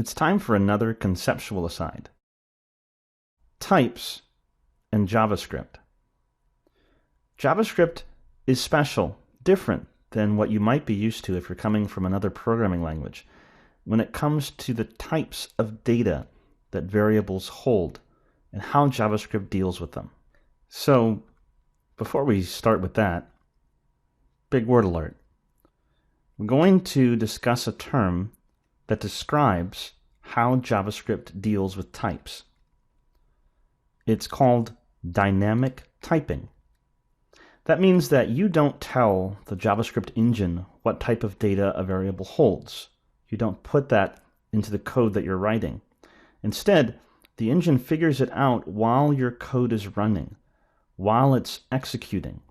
It's time for another conceptual aside. Types and JavaScript. JavaScript is special, different than what you might be used to if you're coming from another programming language when it comes to the types of data that variables hold and how JavaScript deals with them. So, before we start with that, big word alert. We're going to discuss a term that describes how JavaScript deals with types. It's called dynamic typing. That means that you don't tell the JavaScript engine what type of data a variable holds. You don't put that into the code that you're writing. Instead, the engine figures it out while your code is running, while it's executing.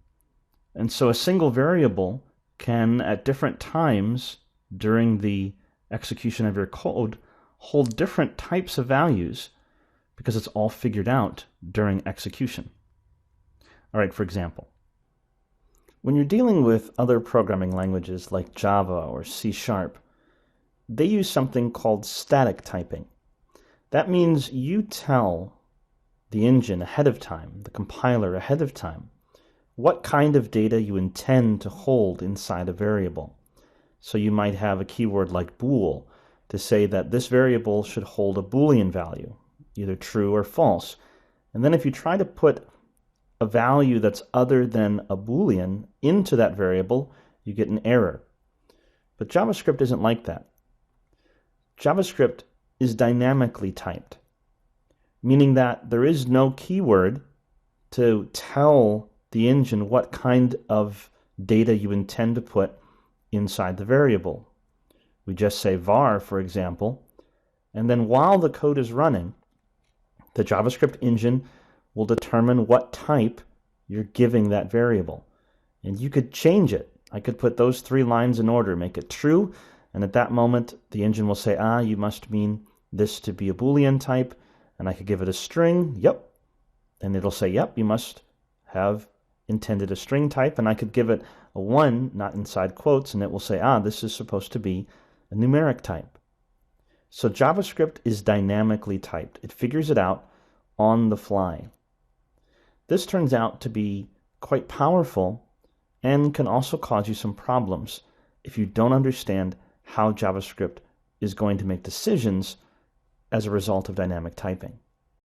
And so a single variable can, at different times during the execution of your code, hold different types of values because it's all figured out during execution. All right, for example, when you're dealing with other programming languages like Java or C#, they use something called static typing. That means you tell the engine ahead of time, the compiler ahead of time, what kind of data you intend to hold inside a variable. So you might have a keyword like bool to say that this variable should hold a Boolean value, either true or false. And then if you try to put a value that's other than a Boolean into that variable, you get an error. But JavaScript isn't like that. JavaScript is dynamically typed, meaning that there is no keyword to tell the engine what kind of data you intend to put inside the variable. We just say var, for example, and then while the code is running, the JavaScript engine will determine what type you're giving that variable. And you could change it. I could put those 3 lines in order, make it true, and at that moment the engine will say, you must mean this to be a Boolean type, and I could give it a string, yep, and it'll say, yep, you must have intended a string type, and I could give it a 1, not inside quotes, and it will say, this is supposed to be a numeric type. So JavaScript is dynamically typed. It figures it out on the fly. This turns out to be quite powerful and can also cause you some problems if you don't understand how JavaScript is going to make decisions as a result of dynamic typing.